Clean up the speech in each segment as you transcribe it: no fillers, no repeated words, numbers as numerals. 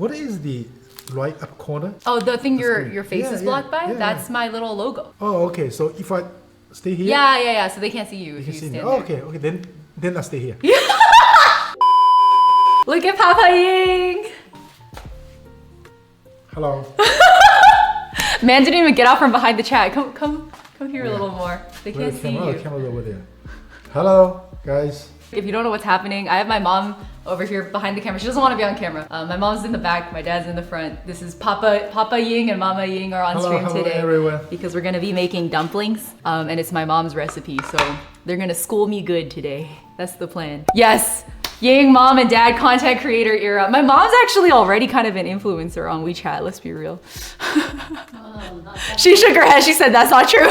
What is the right up corner? Oh, the thing your face is blocked by? Yeah, That's my little logo. Oh, okay. So if I stay here? Yeah. So they can't see you if you stand there. Oh, okay. Then I stay here. Look at Papa Ying! Hello. Man didn't even get out from behind the chat. Come here a little more. They can't see you. The camera's over there. Hello, guys. If you don't know what's happening, I have my mom over here behind the camera. She doesn't want to be on camera. My mom's in the back, my dad's in the front. This is Papa Ying and Mama Ying are on stream today. Everyone. Because we're gonna be making dumplings, and it's my mom's recipe, so they're gonna school me good today. That's the plan. Yes, Ying, mom and dad content creator era. My mom's actually already kind of an influencer on WeChat, let's be real. She shook her head, she said that's not true.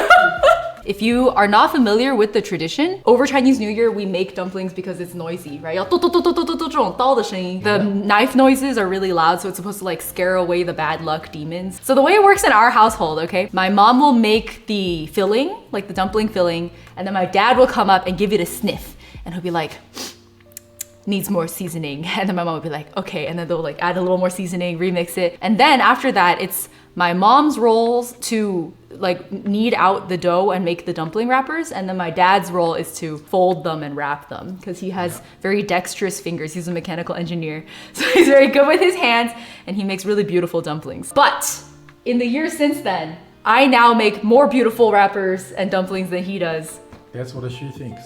If you are not familiar with the tradition, over Chinese New Year, we make dumplings because it's noisy, right? The knife noises are really loud, so it's supposed to like scare away the bad luck demons. So the way it works in our household, okay? My mom will make the filling, like the dumpling filling, and then my dad will come up and give it a sniff. And he'll be like, needs more seasoning. And then my mom would be like, okay. And then they'll like add a little more seasoning, remix it. And then after that, it's my mom's roles to like knead out the dough and make the dumpling wrappers. And then my dad's role is to fold them and wrap them because he has very dexterous fingers. He's a mechanical engineer. So he's very good with his hands and he makes really beautiful dumplings. But in the years since then, I now make more beautiful wrappers and dumplings than he does. That's what she thinks.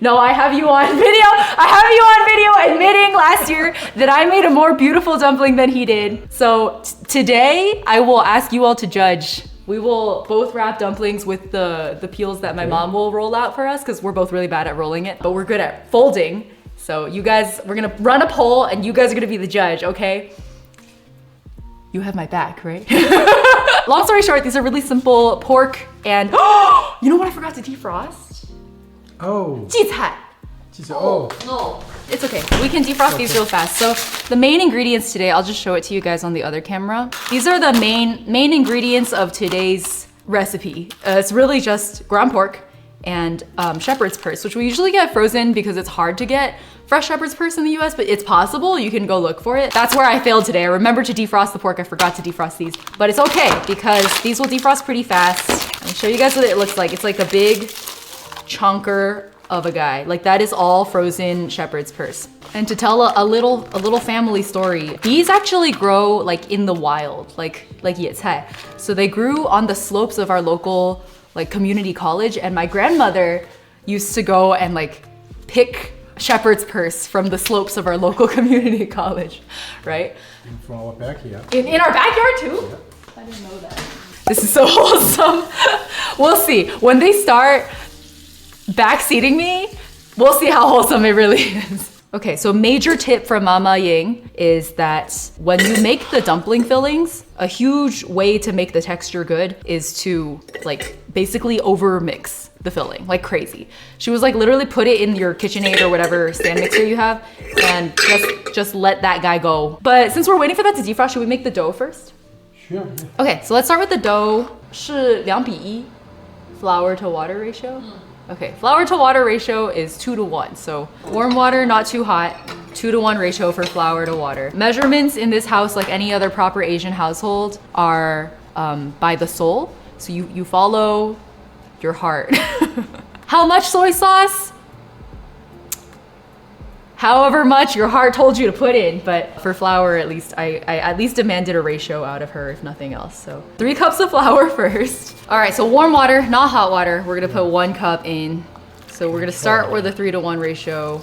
No, I have you on video. I have you on video admitting last year that I made a more beautiful dumpling than he did. So today I will ask you all to judge. We will both wrap dumplings with the peels that my mom will roll out for us because we're both really bad at rolling it, but we're good at folding. So you guys, we're gonna run a poll and you guys are gonna be the judge, okay? You have my back, right? Long story short, these are really simple pork and you know what I forgot to defrost? Oh. 荠菜. Oh. No. It's okay. We can defrost these real fast. So the main ingredients today, I'll just show it to you guys on the other camera. These are the main ingredients of today's recipe. It's really just ground pork and shepherd's purse, which we usually get frozen because it's hard to get fresh shepherd's purse in the US, but it's possible. You can go look for it. That's where I failed today. I remembered to defrost the pork. I forgot to defrost these, but it's okay because these will defrost pretty fast. I'll show you guys what it looks like. It's like a big chunker of a guy. Like that is all frozen shepherd's purse. And to tell a little family story, these actually grow like in the wild, like yecai. So they grew on the slopes of our local like community college, and my grandmother used to go and like pick shepherd's purse from the slopes of our local community college, right? From our backyard. In our backyard too? Yeah. I didn't know that. This is so wholesome. We'll see. When they start backseating me, we'll see how wholesome it really is. Okay, so major tip from Mama Ying is that when you make the dumpling fillings, a huge way to make the texture good is to like basically over mix the filling like crazy. She was like literally put it in your KitchenAid or whatever stand mixer you have and just let that guy go. But since we're waiting for that to defrost, should we make the dough first? Sure. Okay, so let's start with the dough. 是2比1 flour to water ratio. Okay, flour to water ratio is 2 to 1. So warm water, not too hot, 2 to 1 ratio for flour to water. Measurements in this house, like any other proper Asian household, are by the soul. So you follow your heart. How much soy sauce? However much your heart told you to put in, but for flour, at least I at least demanded a ratio out of her, if nothing else. So 3 cups of flour first. All right, so warm water, not hot water. We're gonna put 1 cup in. So we're gonna start with a 3 to 1 ratio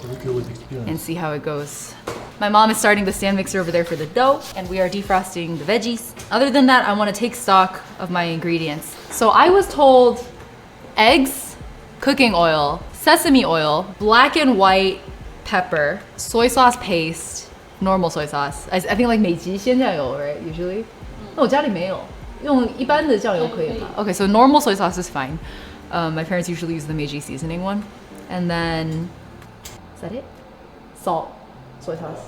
and see how it goes. My mom is starting the stand mixer over there for the dough, and we are defrosting the veggies. Other than that, I wanna take stock of my ingredients. So I was told eggs, cooking oil, sesame oil, black and white pepper, soy sauce paste, normal soy sauce. I think like 美极鲜酱油, right? Usually. 那我家里没有，用一般的酱油可以吗? Okay, so normal soy sauce is fine. My parents usually use the Meiji seasoning one. And then, is that it? Salt, soy sauce.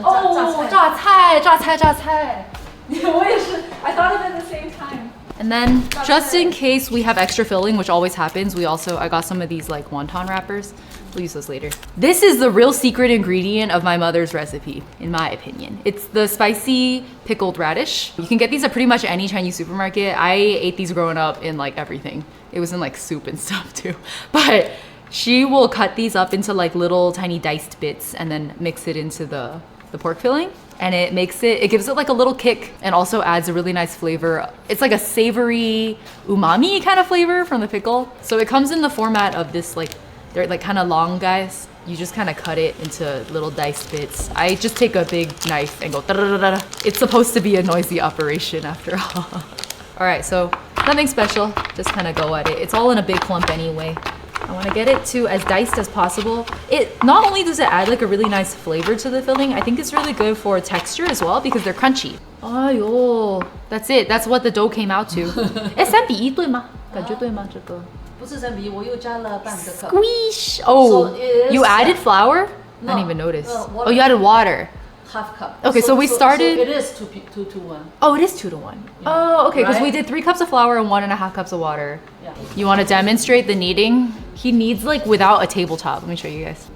Oh, 榨菜. 我也是. I thought of it at the same time. And then, just in case we have extra filling, which always happens, I got some of these like wonton wrappers. We'll use those later. This is the real secret ingredient of my mother's recipe, in my opinion. It's the spicy pickled radish. You can get these at pretty much any Chinese supermarket. I ate these growing up in like everything. It was in like soup and stuff too. But she will cut these up into like little tiny diced bits and then mix it into the pork filling. And it gives it like a little kick and also adds a really nice flavor. It's like a savory umami kind of flavor from the pickle. So it comes in the format of this like, they're like kind of long guys. You just kind of cut it into little diced bits. I just take a big knife and go da-da-da-da-da. It's supposed to be a noisy operation after all. All right, so nothing special, just kind of go at it. It's all in a big clump anyway. I want to get it to as diced as possible. It not only does it add like a really nice flavor to the filling, I think it's really good for texture as well because they're crunchy. Oh, that's it. That's what the dough came out to. 3比1对吗？感觉对吗？这个不是3比1，我又加了半个 cup. Squish. Oh, So it is- you added flour? No, I didn't even notice. water. Oh, you added water. Half cup. Okay, so we started- So it is 2 to 1. Oh, it is 2 to 1. Oh, okay, because Right? we did 3 cups of flour and 1.5 cups of water. Yeah. You want to demonstrate the kneading? He kneads like without a tabletop. Let me show you guys.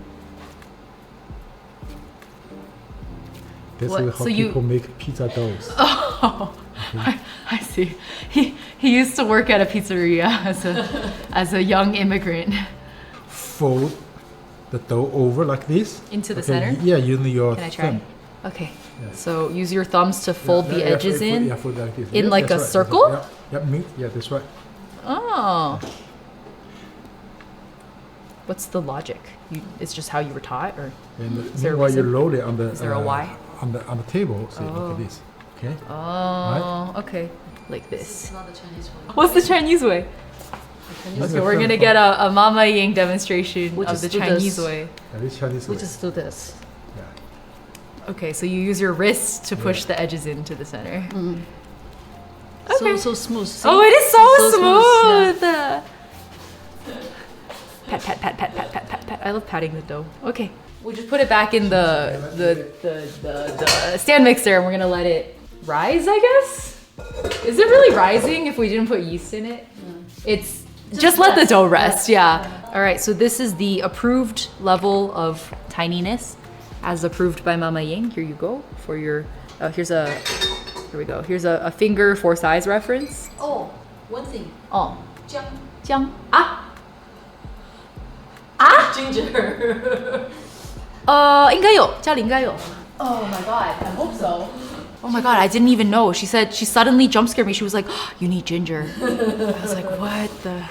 That's What? how So you- people make pizza doughs. Oh, I see. He used to work at a pizzeria as a young immigrant. Fold the dough over like this. Into the Okay, center? Yeah, using your Can I try? thumb. Okay. Yeah. So use your thumbs to fold Yeah, the yeah, edges fold- in. Yeah, fold like this. in Yeah, like that's a right, circle? That's right. Yeah, that's right. Oh. What's the logic? It's just how you were taught, or? And Is there a meanwhile, you reason? load it on the. Is there a why? On the table. See, look at this. Okay. Oh, okay. Like this. It's not the Chinese one. What's the Chinese way? This Okay, is we're gonna get a Mama Ying demonstration We of just the do Chinese this. way. That is Chinese We way. just do this. Yeah. Okay, so you use your wrist to push the edges into the center. Okay. So smooth. See? Oh, it is so yeah. smooth. Pat, pat, pat, pat, pat, pat, pat, pat. I love patting the dough. Okay, we'll just put it back in the stand mixer, and we're gonna let it rise, I guess. Is it really rising if we didn't put yeast in it? It's just let the dough rest. Yeah. All right. So this is the approved level of tininess, as approved by Mama Ying. Here you go for your. Here we go. Here's a finger for size reference. Oh, one thing. Oh, 姜 姜啊 ginger. 应该有，家里应该有。Oh my god, I hope so. Oh my god, I didn't even know. She said she suddenly jump scared me. She was like, oh, "You need ginger." I was like, "What the?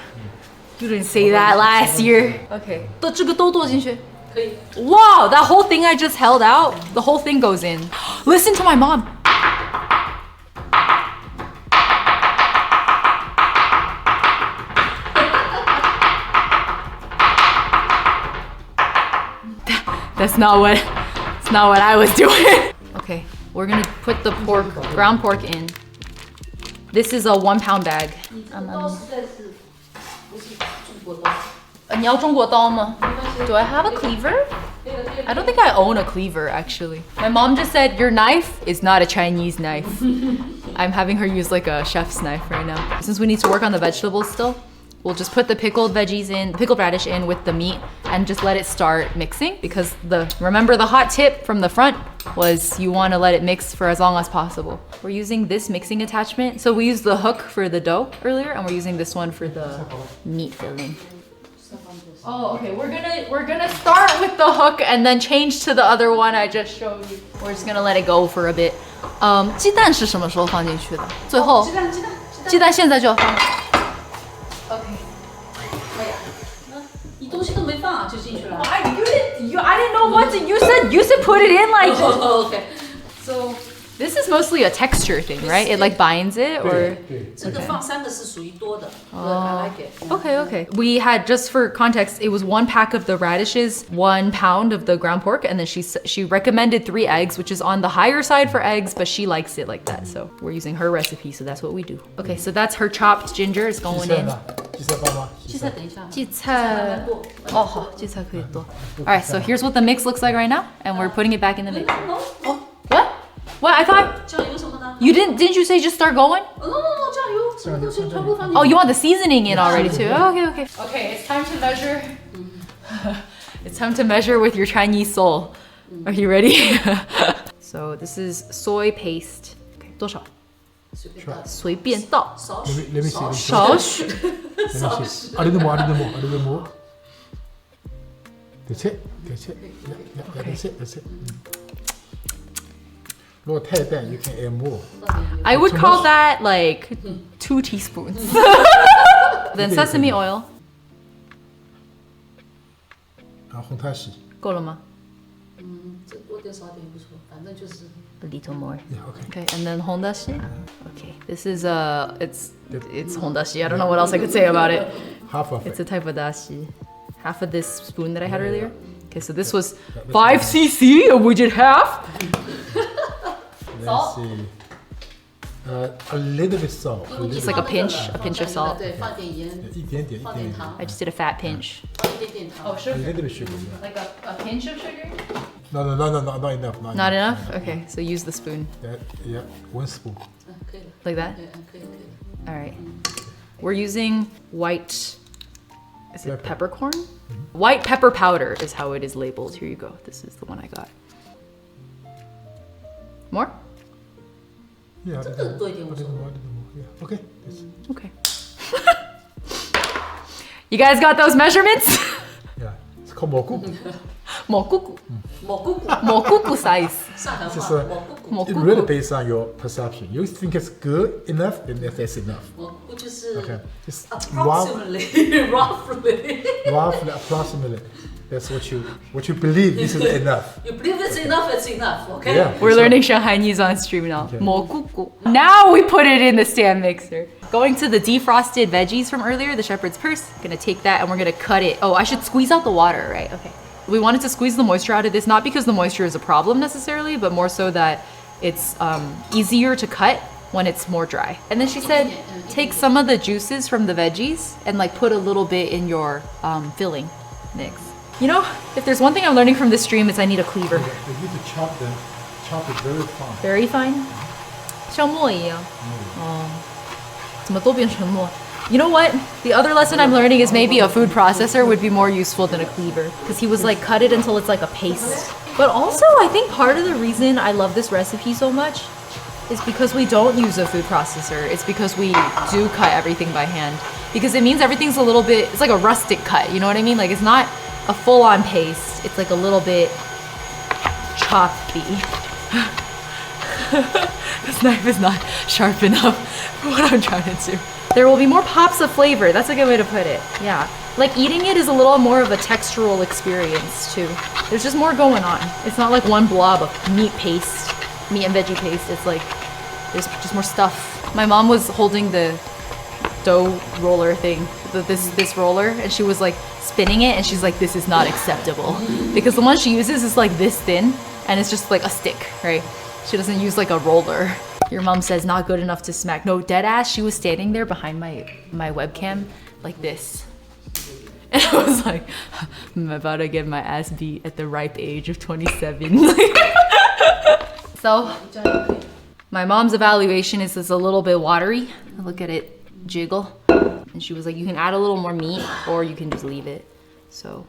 You didn't say that last year." Okay, 这个都剁进去。可以。 Wow, that whole thing I just held out, the whole thing goes in. Listen to my mom. That's not what I was doing. Okay, we're gonna put the ground pork in. This is a 1 pound bag. 刀实在是不是中国刀。你要中国刀吗? Do I have a cleaver? I don't think I own a cleaver, actually. My mom just said, your knife is not a Chinese knife. I'm having her use like a chef's knife right now. Since we need to work on the vegetables still, we'll just put the pickled veggies in, pickled radish in with the meat and just let it start mixing because remember the hot tip from the front was you want to let it mix for as long as possible. We're using this mixing attachment. So we used the hook for the dough earlier and we're using this one for the meat filling. Oh, okay. We're gonna start with the hook and then change to the other one I just showed you. We're just gonna let it go for a bit. 鸡蛋是什么时候放进去的？最后。鸡蛋现在就要放。Okay. 你东西都没放就进去了。 I didn't know what to. You said put it in like. Okay. So this is mostly a texture thing, right? It like binds it or. 这个放3个是属于多的。I like it. Okay. We had, just for context, it was 1 pack of the radishes, 1 pound of the ground pork, and then she recommended 3 eggs, which is on the higher side for eggs, but she likes it like that. So we're using her recipe, so that's what we do. Okay, so that's her chopped ginger is going in. 荠菜包吗？荠菜等一下。荠菜。哦，好，荠菜可以多。All right, so here's what the mix looks like right now, and we're putting it back in the mix. Oh, what? What? I thought 酱油什么的。 didn't you say just start going? No, 酱油什么东西全部放进去。 Oh, you want the seasoning in already too? Okay. Okay, it's time to measure. It's time to measure with your Chinese soul. Are you ready? So this is soy paste. Okay, 多少？随便倒。Let me see. 少许。 Let me see. A little more. A little more. That's it. Yeah, that's it. 如果太淡 you can add more. I would call that like 2 teaspoons. Then sesame oil. 红塔西。够了吗？这多点少点也不错，反正就是。 A little more. Yeah, okay. Okay, and then hondashi. Okay, this is it's hondashi. I don't know what else I could say about it. Half of It's it. a type of dashi. Half of this spoon that I had earlier. Okay, so this was 5 cc, and we did half. Let's see. A little bit salt. Just like a pinch of salt. 对，放点盐，一点点。放点糖， I just did a fat pinch. 放一点点糖。 Oh, A sugar. little bit sugar. Yeah. Like a pinch of sugar? No, not enough. Not enough? Okay, so use the spoon. Yeah, 1 spoon. 可以了， Like that? 可以。 All right. We're using white, is it peppercorn? White pepper powder is how it is labeled. Here you go. This is the one I got. More? Yeah, 这个多一点无 a 所 little 谓。 more. Yeah, okay. Okay. You guys got those measurements? Yeah, it's called moku. Mokuku. 蘑菇菇， Mokuku size. 上海 This is 话 a- 蘑菇菇， It really based on your perception. You think it's good enough, then that's enough. 蘑菇就是 Okay, just approximately, roughly. roughly, approximately. That's what you believe. This is enough. You believe it's enough, it's enough, okay? Yeah. We're learning Shanghainese on stream now. Okay. Mokuku. Now we put it in the stand mixer. Going to the defrosted veggies from earlier, the shepherd's purse. Gonna take that and we're gonna cut it. Oh, I should squeeze out the water, right? Okay. We wanted to squeeze the moisture out of this, not because the moisture is a problem necessarily, but more so that it's easier to cut when it's more dry. And then she said, take some of the juices from the veggies and like put a little bit in your filling mix. You know, if there's one thing I'm learning from this stream, it's I need a cleaver. You need to chop it very fine. Very fine. 像墨一样。怎么都变成墨？ You know what? The other lesson I'm learning is maybe a food processor would be more useful than a cleaver. Because he was like, cut it until it's like a paste. But also, I think part of the reason I love this recipe so much is because we don't use a food processor. It's because we do cut everything by hand. Because it means everything's a little bit, it's like a rustic cut, you know what I mean? Like it's not a full-on paste. It's like a little bit choppy. This knife is not sharp enough for what I'm trying to do. There will be more pops of flavor. That's a good way to put it. Yeah. Like eating it is a little more of a textural experience too. There's just more going on. It's not like one blob of meat paste, meat and veggie paste. It's like there's just more stuff. My mom was holding the dough roller thing, this roller, and she was like spinning it and she's like, this is not acceptable. Because the one she uses is like this thin and it's just like a stick, right? She doesn't use like a roller. Your mom says not good enough to smack. No, dead ass, she was standing there behind my webcam like this. And I was like, I'm about to get my ass beat at the ripe age of 27. So, my mom's evaluation is it's a little bit watery. Look at it jiggle. And she was like, you can add a little more meat or you can just leave it. So,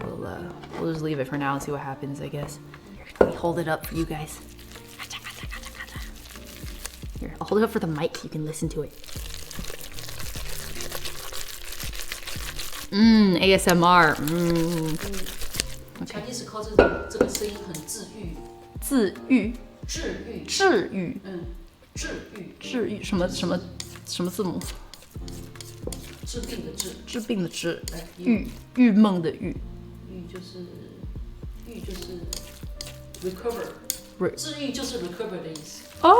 we'll just leave it for now and see what happens, I guess. Here, let me hold it up for you guys. Here, I'll hold it up for the mic so you can listen to it. ASMR. Okay. 是靠这个声音很治愈，治愈，治愈，治愈，治愈，治愈，什么字母？治病的治，治病的治，郁闷的郁。愈就是 recover， 治愈就是 recover 的意思。 Oh!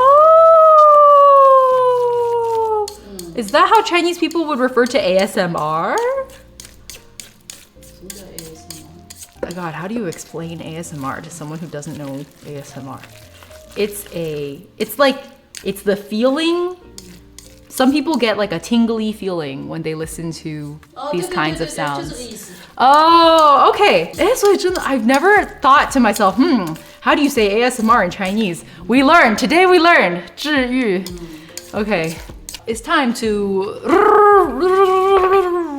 Is that how Chinese people would refer to ASMR? 什么叫 ASMR？ Oh God, how do you explain ASMR to someone who doesn't know ASMR? It's the feeling. Some people get like a tingly feeling when they listen to these kinds of sounds. Oh, okay. I've never thought to myself, how do you say ASMR in Chinese? Today we learned, 治愈. Okay, it's time to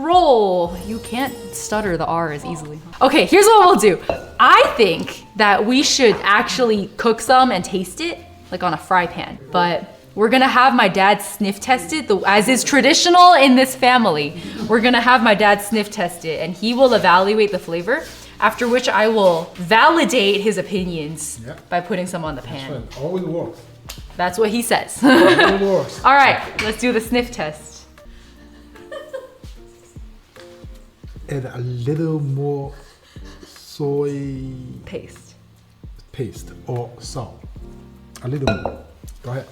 roll. You can't stutter the R as easily. Okay, here's what we'll do. I think that we should actually cook some and taste it, like on a fry pan. But we're gonna have my dad sniff test it, as is traditional in this family. We're gonna have my dad sniff test it, and he will evaluate the flavor, after which I will validate his opinions by putting some on the pan. That's right. Always works. That's what he says. Always works. All right, let's do the sniff test. Add a little more soy Paste. paste or salt. A little more. Go ahead.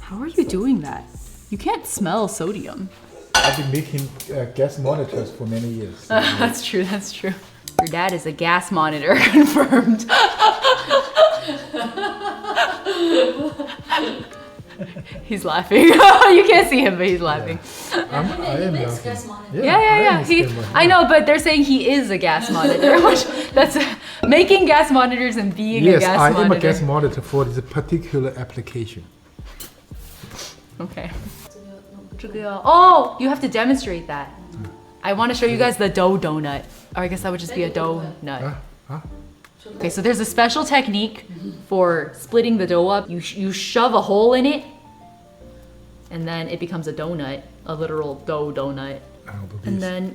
How are you doing that? You can't smell sodium. I've been making gas monitors for many years. That's true, that's true. Your dad is a gas monitor, confirmed. He's laughing. You can't see him, but he's laughing. I am laughing. Yeah. I know, but they're saying he is a gas monitor, which that's making gas monitors and being a gas monitor. Yes, I am a gas monitor for this particular application. Okay. Oh, you have to demonstrate that. I want to show you guys the dough donut. Or I guess that would just be a dough nut. Okay, so there's a special technique for splitting the dough up. You shove a hole in it, and then it becomes a donut, a literal dough donut. And then,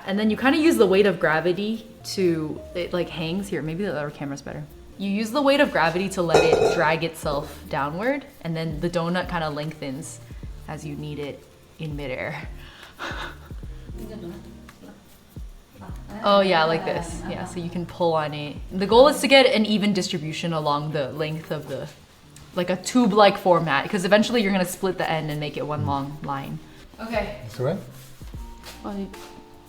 and then you kind of use the weight of gravity to, it like hangs here. Maybe the other camera's better. You use the weight of gravity to let it drag itself downward, and then the donut kind of lengthens as you knead it in midair. Oh yeah, like this. Yeah, so you can pull on it. The goal is to get an even distribution along the length of the, like a tube-like format, because eventually you're gonna split the end and make it one long line. Okay. That's right.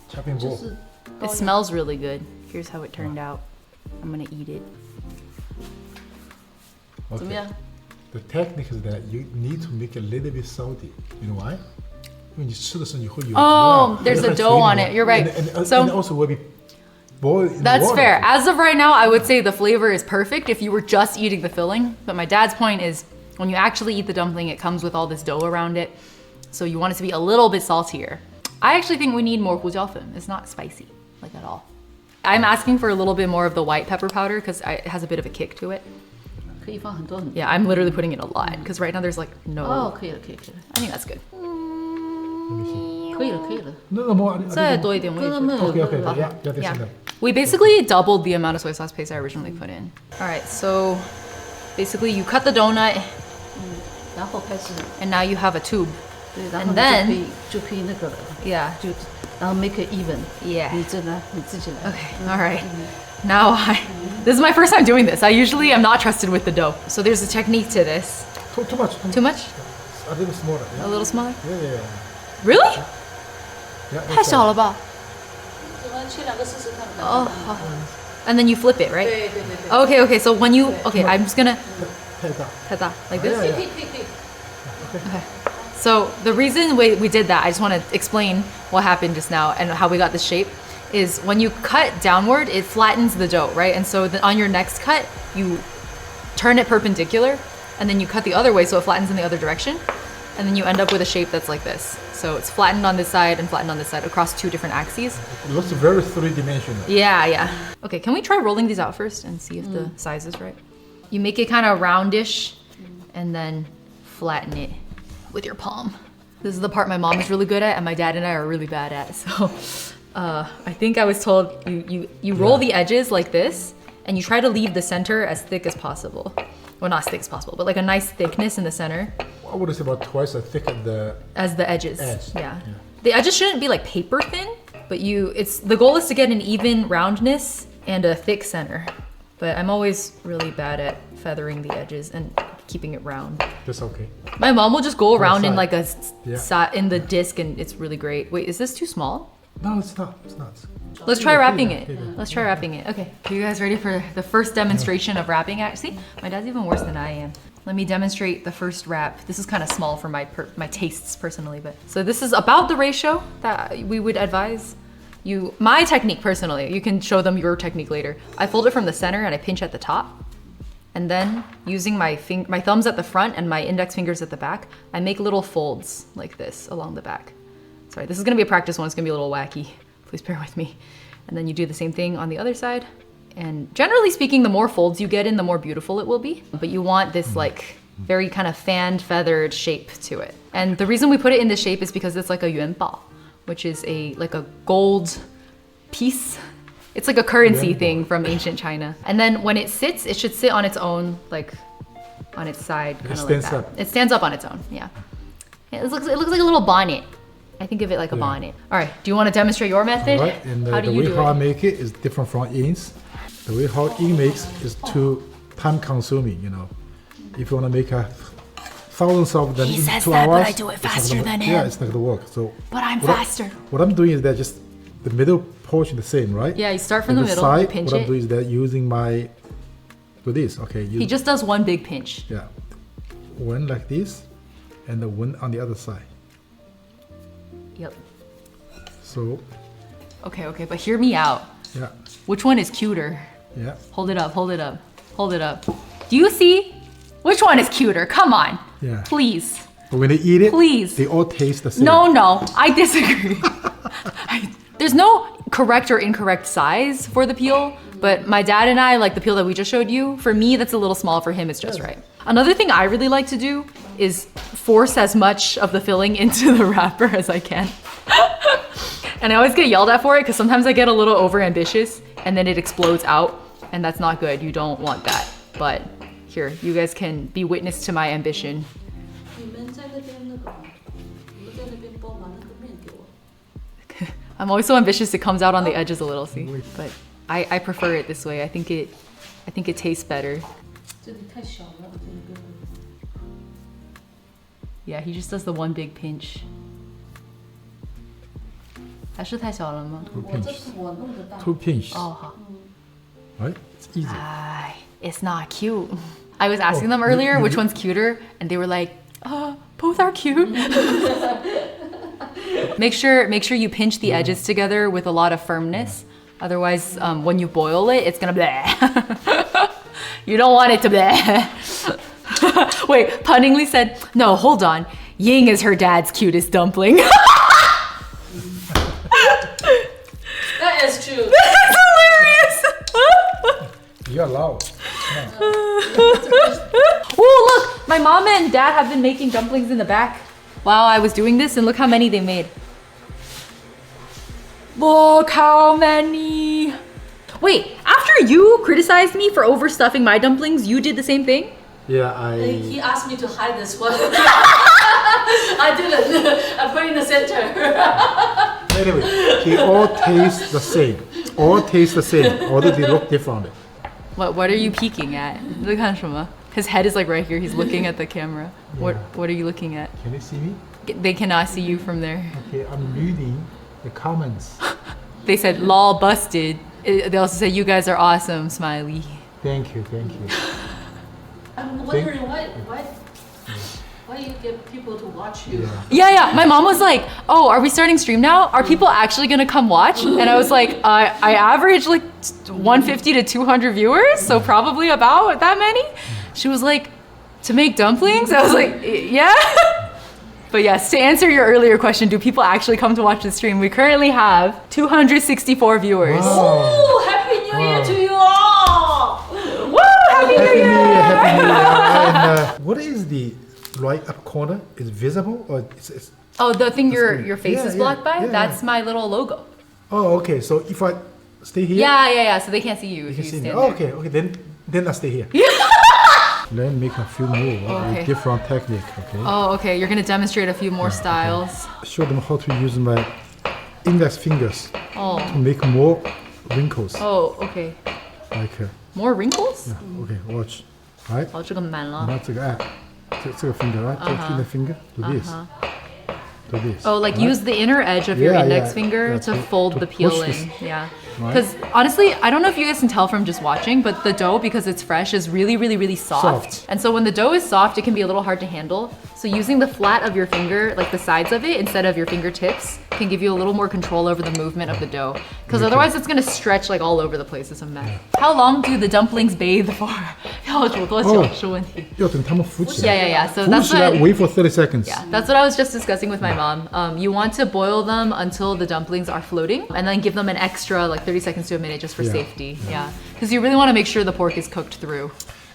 Chopping board. It smells really good. Here's how it turned out. I'm gonna eat it. Okay. The technique is that you need to make it a little bit salty. You know why? When you there's a dough on it. You're right. And also will be boiled in That's water. fair. As of right now, I would say the flavor is perfect if you were just eating the filling. But my dad's point is when you actually eat the dumpling, it comes with all this dough around it. So you want it to be a little bit saltier. I actually think we need more hujiaofen. It's not spicy, like at all. I'm asking for a little bit more of the white pepper powder because it has a bit of a kick to it. Yeah, I'm literally putting in a lot because right now there's like no. Oh, 可以了，可以了。 I think that's good. 可以了，可以了。 No more. 再多一点我也觉得。 Okay. Yeah. Yeah. We basically doubled the amount of soy sauce paste I originally put in. All right, so basically you cut the donut 然后开始， and now you have a tube. 对，然后 And 你 then 就可以那个了， Yeah. 就然后 make it even。 Yeah. 你这呢，你自己来。 Okay, all right. Now this is my first time doing this. I usually am not trusted with the dough. So there's a technique to this. Too much. Too much? A little smaller. A little smaller? Yeah. Really? Yeah. 太小了吧? 我们切两个试试看。 Oh. And then you flip it, right? 对对对对。 Okay, so when you, okay, I'm just gonna, 太大。 ta-ta, like this? 可以可以可以。 Okay. So the reason we did that, I just want to explain what happened just now and how we got this shape, is when you cut downward, it flattens the dough, right? And so on your next cut, you turn it perpendicular, and then you cut the other way so it flattens in the other direction, and then you end up with a shape that's like this. So it's flattened on this side and flattened on this side across two different axes. It looks very three-dimensional. Yeah. Okay, can we try rolling these out first and see if the size is right? You make it kind of roundish, and then flatten it with your palm. This is the part my mom is really good at and my dad and I are really bad at. So I think I was told you roll the edges like this and you try to leave the center as thick as possible. Well, not as thick as possible, but like a nice thickness in the center. I would say about twice as thick as the edges. Edge. Yeah. The edges shouldn't be like paper thin, but the goal is to get an even roundness and a thick center. But I'm always really bad at feathering the edges and keeping it round. That's okay. My mom will just go around in like in the disc and it's really great. Wait, is this too small? No, it's not. It's not. Let's try wrapping it. Let's try wrapping it. Okay, are you guys ready for the first demonstration of wrapping? Actually, my dad's even worse than I am. Let me demonstrate the first wrap. This is kind of small for my tastes personally, but so this is about the ratio that we would advise. My technique personally, you can show them your technique later. I fold it from the center and I pinch at the top. And then using my thumbs at the front and my index fingers at the back, I make little folds like this along the back. Sorry, this is gonna be a practice one. It's gonna be a little wacky. Please bear with me. And then you do the same thing on the other side. And generally speaking, the more folds you get in, the more beautiful it will be. But you want this like very kind of fanned, feathered shape to it. And the reason we put it in this shape is because it's like a yuanbao, which is like a gold piece. It's like a currency thing from ancient China. And then when it sits, it should sit on its own, like on its side, kind of like that. Up. It stands up on its own, yeah. It looks like a little bonnet. I think of it like a bonnet. All right, do you want to demonstrate your method? Right, and how do you do how I it? make it is different from Ying's. The way how Ying makes is too time consuming, you know. If you want to make thousands of them He in says 2 that, hours, but I do it it's not faster gonna- than Yeah, him. it's not gonna work. So But I'm what faster. What I'm doing is that just the middle portion the same, right? Yeah, you start from And the middle, side, you pinch what I'm it. doing is that using my, do this, okay? He just does one big pinch. Yeah, one like this, and the one on the other side. Yep. So, Okay, but hear me out. yeah, Which one is cuter? yeah. Hold it up, hold it up, hold it up. Do you see? Which one is cuter? Come on. Yeah. Please. But when they eat it, Please. they all taste the same. No, I disagree. There's no correct or incorrect size for the peel, but my dad and I like the peel that we just showed you. For me, that's a little small. For him, it's just right. Another thing I really like to do is force as much of the filling into the wrapper as I can. And I always get yelled at for it because sometimes I get a little over ambitious and then it explodes out, and that's not good. You don't want that. But here, you guys can be witness to my ambition. 你们在那边那个，你们在那边包把那个面给我。 I'm always so ambitious, it comes out on the edges a little, see? But I prefer it this way. I think it tastes better. 这里太小了，这个。 Yeah, he just does the one big pinch. 还是太小了吗？我这是我弄的大。 Two pinch, 哦，好。 right? It's easy. It's not cute. I was asking them earlier which one's cuter, and they were like, both are cute. Make sure you pinch the edges together with a lot of firmness. Otherwise, when you boil it, it's gonna bleh. You don't want it to bleh. Wait, Punningly said, no, hold on. Ying is her dad's cutest dumpling. That is true. That's hilarious. You're loud. Oh, look, my mom and dad have been making dumplings in the back while I was doing this, and look how many they made. Look how many. Wait, after you criticized me for overstuffing my dumplings, you did the same thing? Yeah, He asked me to hide this one. I didn't. I put it in the center. Anyway, they all taste the same. All taste the same, although they look different. What are you peeking at? His head is like right here. He's looking at the camera. What are you looking at? Can you see me? They cannot see you from there. Okay, I'm reading the comments. They said, lol, busted. They also said, you guys are awesome, smiley. Thank you, thank you. I'm wondering why you get people to watch you. Yeah. My mom was like, oh, are we starting stream now? Are people actually gonna come watch? And I was like, I average like 150 to 200 viewers, so probably about that many. She was like, to make dumplings? I was like, yeah. But yes, to answer your earlier question, do people actually come to watch the stream? We currently have 264 viewers. Wow. Oh, Happy New Year to you all! Woo! Happy New Year! Happy New Year. And what is the right up corner? Is visible or it's Oh, the thing your face Yeah, is blocked by? yeah. That's my little logo. Oh, okay. So if I stay here, Yeah. So they can't see you if you you can see stand me. there. Oh, okay. Then I stay here. Then make a few more Okay. with different technique. Okay. Oh, okay. You're gonna demonstrate a few more styles. Show them how to use my index fingers Oh. to make more wrinkles. Oh, okay. Like, More wrinkles? okay, watch. Right? 哦，这个满了。然后这个这个 finger, right? 这个 finger finger do this. Do this. Oh, like right? use the inner edge of your Yeah, index yeah, finger yeah, to to fold the peel push in. this, Yeah. right? Because honestly, I don't know if you guys can tell from just watching, but the dough, because it's fresh, is really soft. Soft. And so when the dough is soft, it can be a little hard to handle. So using the flat of your finger, like the sides of it, instead of your fingertips, can give you a little more control over the movement of the dough. Because otherwise it's gonna stretch like all over the place. It's a mess. How long do the dumplings bathe for? I feel 要煮多久是问题。要等它们浮起来。 Yeah. So 浮 that's 起来 what. wait for 30 seconds. Yeah, that's what I was just discussing with my mom. You want to boil them until the dumplings are floating, and then give them an extra like 30 seconds to a minute just for safety. Yeah, because you really want to make sure the pork is cooked through.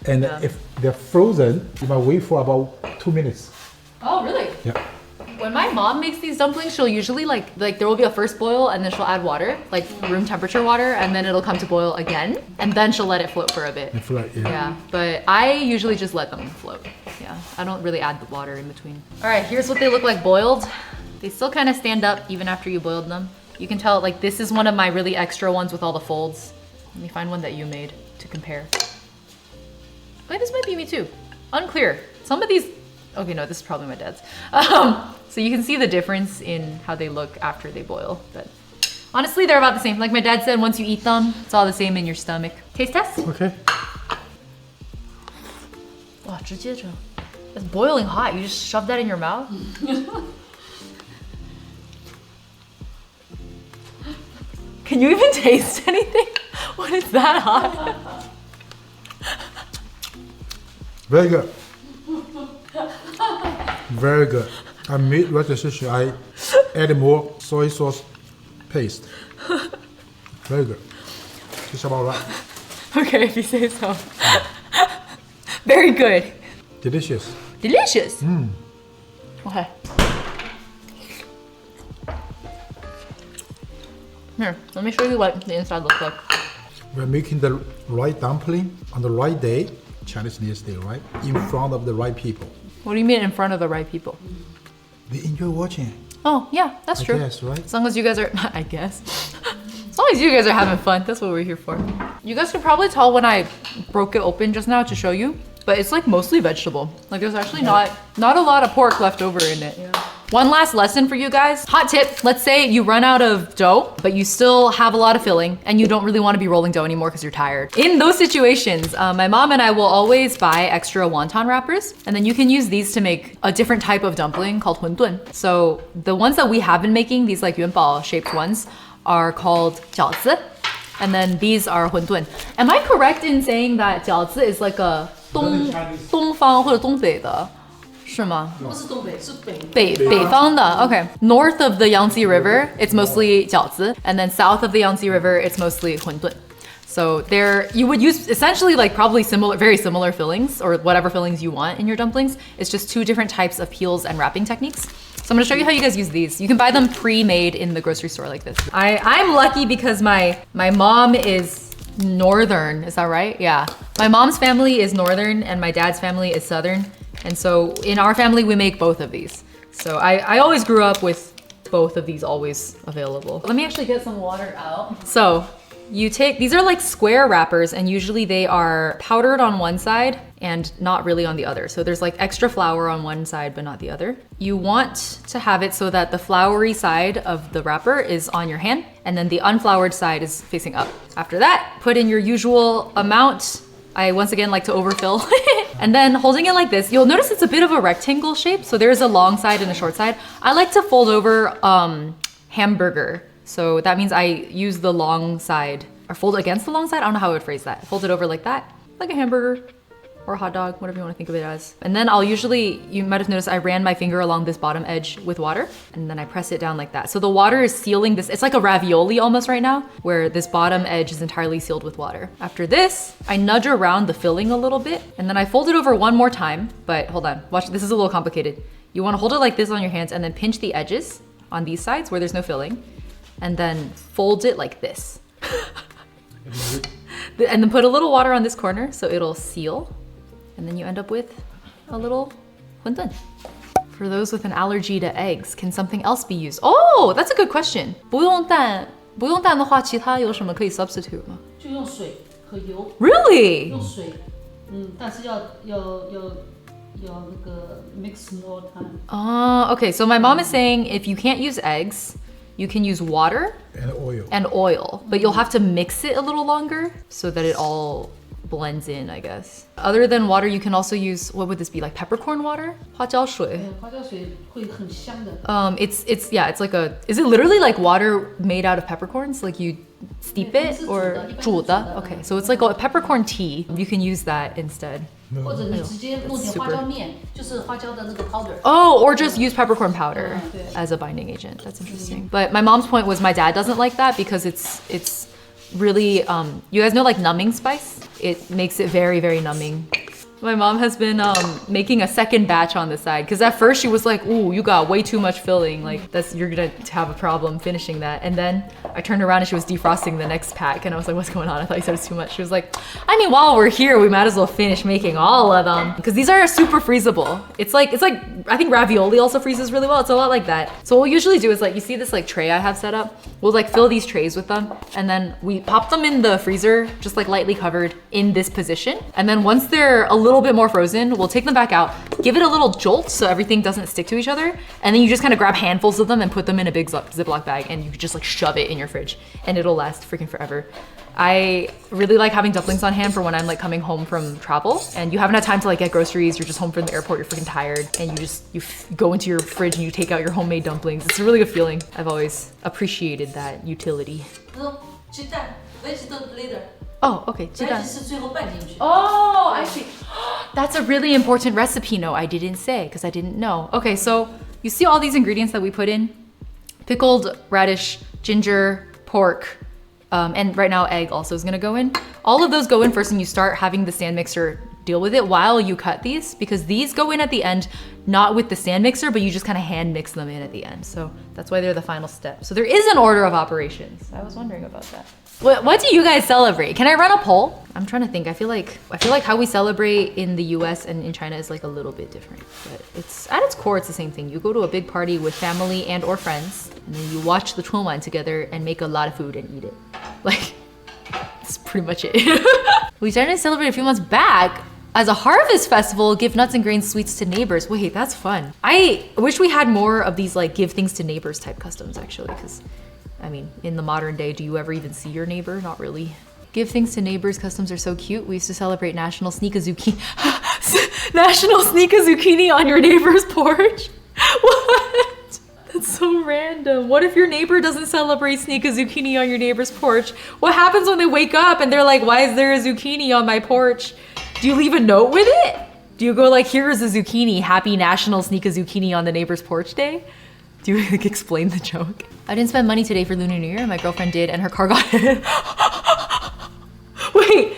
And if they're frozen, you might wait for about 2 minutes. Oh, really? Yeah. When my mom makes these dumplings, she'll usually like there will be a first boil and then she'll add water, like room temperature water, and then it'll come to boil again, and then she'll let it float for a bit. I feel like, Yeah, but I usually just let them float. Yeah, I don't really add the water in between. All right, here's what they look like boiled. They still kind of stand up even after you boiled them. You can tell like this is one of my really extra ones with all the folds. Let me find one that you made to compare. Wait, this might be me too. Unclear. Some of these, okay, no, this is probably my dad's. So you can see the difference in how they look after they boil. But honestly, they're about the same. Like my dad said, once you eat them, it's all the same in your stomach. Taste test? Okay. Wow, 直接这. It's boiling hot. You just shove that in your mouth? Can you even taste anything? When it's that hot? Very good. Very good. I made right decision. I added more soy sauce paste. Very good. It's about right. Okay, if you say so. Very good. Delicious. Delicious. Okay. Here, let me show you what the inside looks like. We're making the right dumpling on the right day, Chinese New Year's Day, right? In front of the right people. What do you mean in front of the right people? They enjoy watching. Oh, yeah, that's true. I guess, right? As long as you guys are, I guess. As long as you guys are having fun, that's what we're here for. You guys can probably tell when I broke it open just now to show you, but it's like mostly vegetable. Like there's actually not a lot of pork left over in it. Yeah. One last lesson for you guys. Hot tip, let's say you run out of dough, but you still have a lot of filling and you don't really want to be rolling dough anymore because you're tired. In those situations, my mom and I will always buy extra wonton wrappers, and then you can use these to make a different type of dumpling called wonton. So the ones that we have been making, these like yuanbao shaped ones, are called 饺子, and then these are wonton. Am I correct in saying that 饺子 is like a 东方或者东北的？是吗？不是东北，是北方的. Okay. North of the Yangtze River, it's mostly 饺子, and then south of the Yangtze River, it's mostly 馄饨. So there, you would use essentially like probably similar, very similar fillings or whatever fillings you want in your dumplings. It's just two different types of peels and wrapping techniques. So I'm gonna show you how you guys use these. You can buy them pre-made in the grocery store like this. I'm lucky because my mom is northern, is that right? Yeah. My mom's family is northern and my dad's family is southern. And so in our family, we make both of these. So I always grew up with both of these always available. Let me actually get some water out. So you take, these are like square wrappers and usually they are powdered on one side and not really on the other. So there's like extra flour on one side, but not the other. You want to have it so that the floury side of the wrapper is on your hand and then the unfloured side is facing up. After that, put in your usual amount. I once again like to overfill. And then holding it like this, you'll notice it's a bit of a rectangle shape. So there's a long side and a short side. I like to fold over hamburger. So that means I use the long side, or fold against the long side. I don't know how I would phrase that. Fold it over like that, like a hamburger or a hot dog, whatever you want to think of it as. And then I'll usually, you might have noticed I ran my finger along this bottom edge with water and then I press it down like that. So the water is sealing this, it's like a ravioli almost right now, where this bottom edge is entirely sealed with water. After this, I nudge around the filling a little bit and then I fold it over one more time, but hold on, watch, this is a little complicated. You want to hold it like this on your hands and then pinch the edges on these sides where there's no filling and then fold it like this. And then put a little water on this corner so it'll seal. And then you end up with a little wonton. For those with an allergy to eggs, can something else be used? Oh, that's a good question. 不用蛋的话，其他有什么可以 substitute 吗？就用水和油。 Really? 用水，但是要那个 mix more time. Okay, so my mom is saying if you can't use eggs, you can use water And oil. and oil, but you'll have to mix it a little longer so that it all blends in, I guess. Other than water, you can also use, what would this be, like peppercorn water? 花椒水.花椒水会很香的。It's like a, is it literally like water made out of peppercorns? Like you steep it or 煮的? Okay, so it's like a peppercorn tea. You can use that instead. 或者你直接弄点花椒面，就是花椒的那个 powder。Oh, or just use peppercorn powder as a binding agent. That's interesting. But my mom's point was my dad doesn't like that because it's really, you guys know like numbing spice? It makes it very, very numbing. My mom has been making a second batch on the side because at first she was like, ooh, you got way too much filling. Like you're gonna have a problem finishing that. And then I turned around and she was defrosting the next pack and I was like, what's going on? I thought you said it's too much. She was like, I mean, while we're here, we might as well finish making all of them because these are super freezable. It's like, I think ravioli also freezes really well. It's a lot like that. So what we'll usually do is like, you see this like tray I have set up? We'll like fill these trays with them and then we pop them in the freezer, just like lightly covered in this position. And then once they're a little bit more frozen, we'll take them back out, give it a little jolt so everything doesn't stick to each other, and then you just kind of grab handfuls of them and put them in a big Ziploc bag and you just like shove it in your fridge and it'll last freaking forever. I really like having dumplings on hand for when I'm like coming home from travel and you haven't had time to like get groceries, you're just home from the airport, you're freaking tired, and you go into your fridge and you take out your homemade dumplings. It's a really good feeling. I've always appreciated that utility.鸡蛋 vegetable blender。 Oh, okay. 鸡蛋 是最后拌进去。 Oh, I see. That's a really important recipe note I didn't say because I didn't know. Okay, so you see all these ingredients that we put in? Pickled radish, ginger, pork, and right now egg also is gonna go in. All of those go in first and you start having the stand mixer deal with it while you cut these because these go in at the end, not with the stand mixer, but you just kind of hand mix them in at the end. So that's why they're the final step. So there is an order of operations. I was wondering about that. What do you guys celebrate? Can I run a poll? I'm trying to think. I feel like how we celebrate in the US and in China is like a little bit different, but it's at its core, it's the same thing. You go to a big party with family and or friends, and then you watch the Chunwan together and make a lot of food and eat it. Like, that's pretty much it. We started to celebrate a few months back as a harvest festival, give nuts and grains sweets to neighbors. Wait, that's fun. I wish we had more of these like give things to neighbors type customs actually, because I mean, in the modern day, do you ever even see your neighbor? Not really. Give things to neighbors customs are so cute. We used to celebrate National Sneak a Zucchini. National Sneak a Zucchini on your neighbor's porch? What? That's so random. What if your neighbor doesn't celebrate Sneak a Zucchini on your neighbor's porch? What happens when they wake up and they're like, why is there a zucchini on my porch? Do you leave a note with it? Do you go like, here's a zucchini, happy National Sneak a Zucchini on the neighbor's porch day? Do you like explain the joke? I didn't spend money today for Lunar New Year. My girlfriend did, and her car got hit. Wait,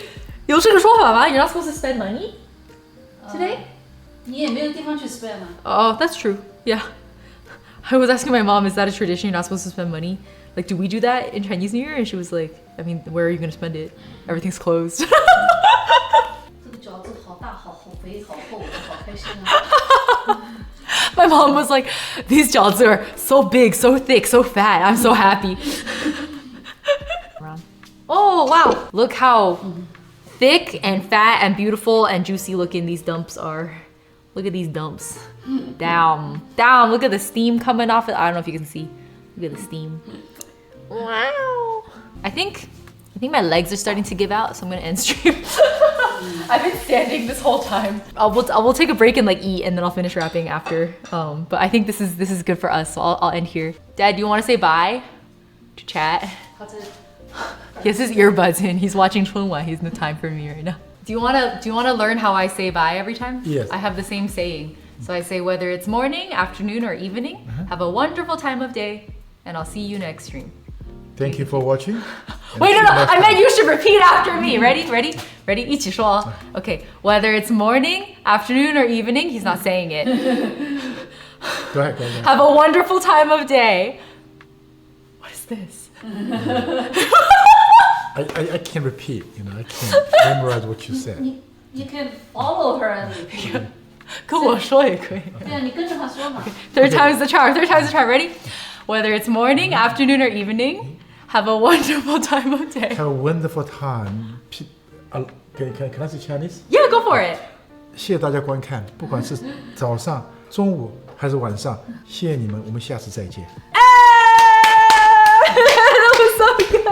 有这个说法吗? You're not supposed to spend money today? 你也没有地方去 spend 啊。 Oh, that's true. Yeah. I was asking my mom, is that a tradition? You're not supposed to spend money? Like, do we do that in Chinese New Year? And she was like, I mean, where are you gonna spend it? Everything's closed. 这个饺子好大，好肥，好厚，好开心啊。 My mom was like, these jiaozi are so big, so thick, so fat. I'm so happy. Oh, wow. Look how thick and fat and beautiful and juicy looking these dumps are. Look at these dumps. Down. Down. Look at the steam coming off it. I don't know if you can see. Look at the steam. Wow. I think my legs are starting to give out, so I'm gonna end stream. I've been standing this whole time. We'll take a break and like eat, and then I'll finish wrapping after. But I think this is good for us, so I'll end here. Dad, do you want to say bye to chat? He has his earbuds in. He's watching Chunwa. He's no time for me right now. Do you wanna learn how I say bye every time? Yes. I have the same saying. So I say whether it's morning, afternoon, or evening. Have a wonderful time of day, and I'll see you next stream. Thank you for watching. Wait, no, I meant you should repeat after me. Ready? 一起说. Okay, whether it's morning, afternoon, or evening, he's not saying it. Go ahead. Have a wonderful time of day. What is this? I can't repeat, I can't memorize what you said. You can follow her and repeat. 跟我说也可以. 对啊，你跟着她说嘛。 Third time's the charm. Ready? Whether it's morning, afternoon, or evening, have a wonderful time of day. Have a wonderful time. Can I say Chinese? Yeah, go for it. 谢谢大家观看，不管是早上、中午还是晚上，谢谢你们，我们下次再见。That was so good.